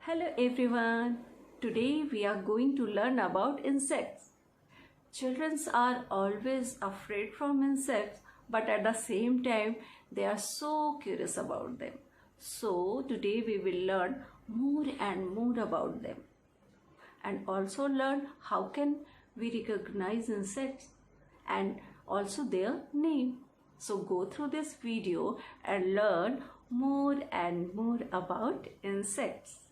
Hello everyone. Today we are going to learn about insects. Children are always afraid from insects, but at the same time they are so curious about them. So today we will learn more and more about them and also learn how can we recognize insects and also their name. So go through this video and learn more and more about insects.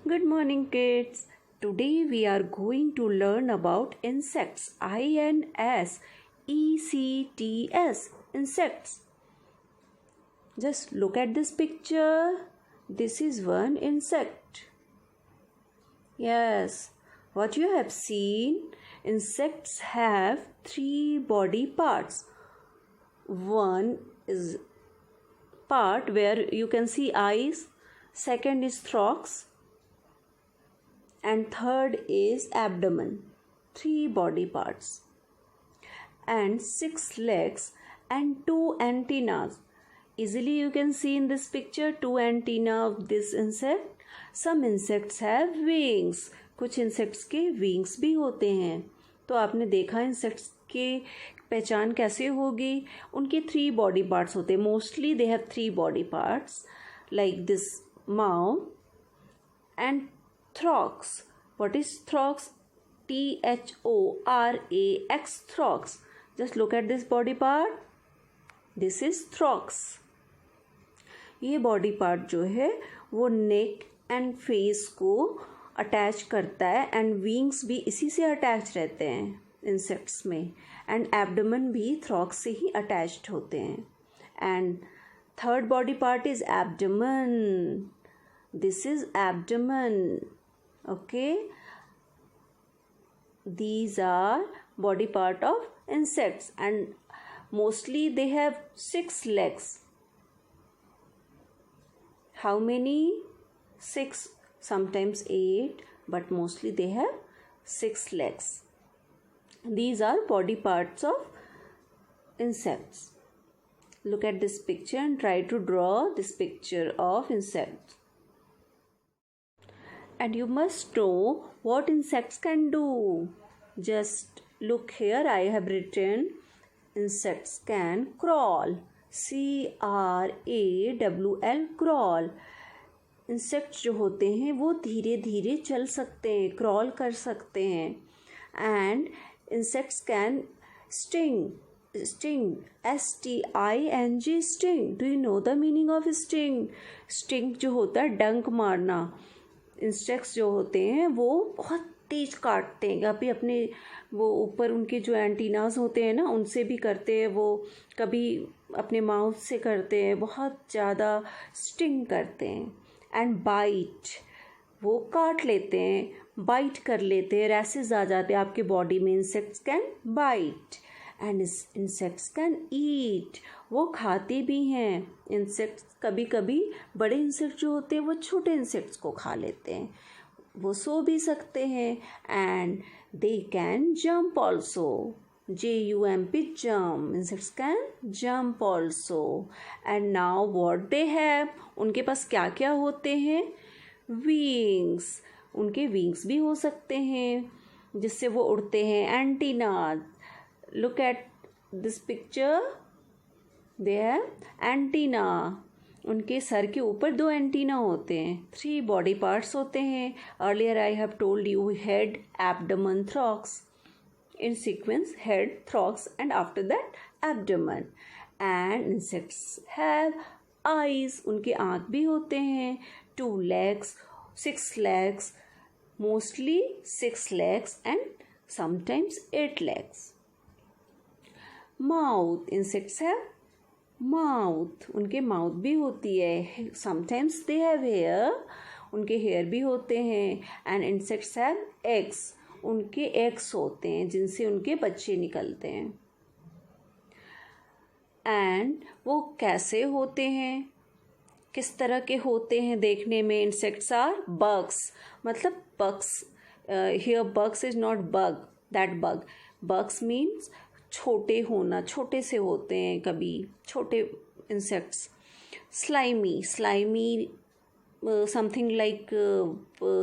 Good morning kids. Today we are going to learn about insects. INSECTS. Insects. Just look at this picture. This is one insect. Yes, what you have seen, insects have three body parts. One is part where you can see eyes, second is thorax, and third is abdomen. Three body parts and 6 legs and 2 antennas. Easily you can see in this picture 2 antenna of this insect. Some insects have wings. कुछ insects के wings भी होते हैं. तो आपने देखा insects के पहचान कैसे होगी. उनके 3 body parts होते हैं. Mostly they have 3 body parts like this mouth and thorax. What is thorax? THORAX. Thorax. Just look at this body part. This is thorax. ये बॉडी पार्ट जो है वो नेक एंड फेस को attach करता है and wings भी इसी से अटैच रहते हैं इंसेक्ट्स में एंड एब्डोमेन भी थ्रॉक्स से ही अटैच्ड होते हैं and third body part is abdomen. This is abdomen. Okay, these are body part of insects and mostly they have 6 legs. How many? 6, sometimes 8, but mostly they have 6 legs. These are body parts of insects. Look at this picture and try to draw this picture of insects. And you must know what insects can do. Just look here, I have written insects can crawl. CRAWL. crawl. Insects जो होते हैं वो धीरे धीरे चल सकते हैं, crawl कर सकते हैं. And insects can sting. Sting, STING. Sting. Do you know the meaning of sting? Sting जो होता है डंक मारना. इंसेक्ट्स जो होते हैं वो बहुत तेज काटते हैं. कभी अपने वो ऊपर उनके जो एंटीनास होते हैं ना उनसे भी करते हैं, वो कभी अपने माउथ से करते हैं, बहुत ज़्यादा स्टिंग करते हैं. एंड बाइट, वो काट लेते हैं, बाइट कर लेते हैं, रैसेस आ जाते हैं आपके बॉडी में. Insects can bite and insects can eat. वो खाते भी हैं. इंसेक्ट्स कभी कभी बड़े इंसेक्ट जो होते हैं वो छोटे इंसेक्ट्स को खा लेते हैं. वो सो भी सकते हैं. And they can jump also. JUMP, jump. Insects can jump also. And now what they have? उनके पास क्या क्या होते हैं? Wings. उनके wings भी हो सकते हैं जिससे वो उड़ते हैं. Antenna. Look at this picture. They have antenna. उनके सर के ऊपर 2 एंटीना होते हैं. 3 बॉडी पार्ट्स होते हैं. Earlier I have told you head, abdomen, thorax. In sequence, head, thorax, and after that abdomen. And insects have eyes. उनके आँख भी होते हैं. 2 legs, 6 legs, mostly 6 legs and sometimes 8 legs. Mouth. Insects have mouth. उनके mouth भी होती है. Sometimes they have hair. उनके hair भी होते हैं. And insects have eggs. उनके एग्स होते हैं जिनसे उनके बच्चे निकलते हैं. एंड वो कैसे होते हैं, किस तरह के होते हैं देखने में? Insects are bugs. मतलब bugs. Here bugs is not bug, that bug. Bugs means छोटे होना, छोटे से होते हैं कभी छोटे insects. Slimy. Slimy something like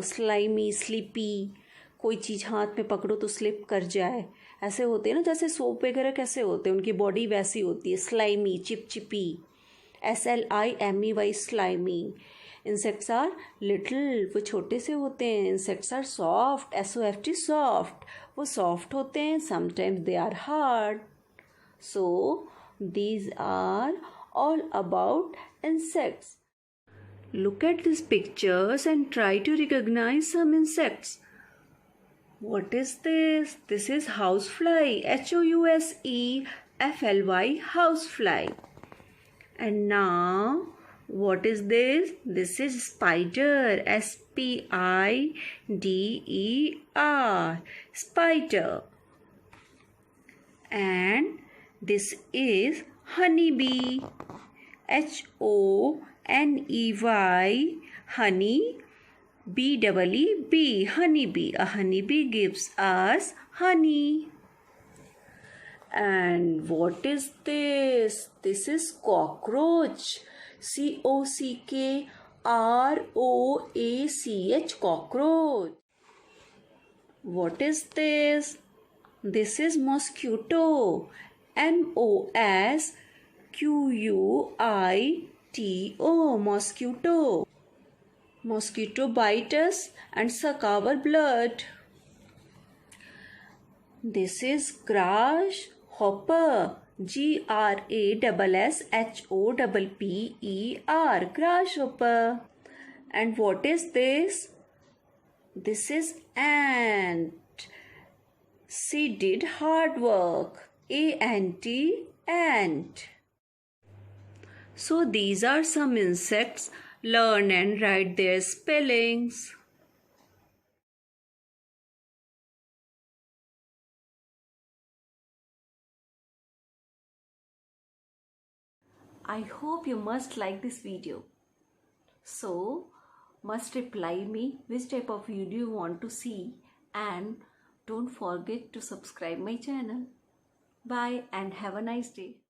slimy, sleepy, कोई चीज़ हाथ में पकड़ो तो स्लिप कर जाए, ऐसे होते हैं ना, जैसे सोप वगैरह कैसे होते हैं, उनकी बॉडी वैसी होती है, स्लाइमी, चिपचिपी, SLIMEY, slimy. Insects are little, वो छोटे से होते हैं। Insects are soft, SOFT, soft, वो सॉफ्ट होते हैं। Sometimes they are hard. So these are all about insects. Look at these pictures and try to recognize some insects. What is this? This is housefly, HOUSEFLY, housefly. And now, what is this? This is spider, SPIDER, spider. And this is honeybee, HONEY, honey, BEE, honeybee. A honeybee gives us honey. And what is this? This is cockroach, COCKROACH, cockroach. What is this? This is mosquito, MOSQUITO, mosquito. Mosquito bite us and suck our blood. This is grasshopper, GRASSHOPPER, grasshopper. And what is this? This is ant. She did hard work, ANT, ant. So these are some insects. Learn and write their spellings. I hope you must like this video. So must reply me which type of video you want to see, and don't forget to subscribe my channel. Bye and have a nice day.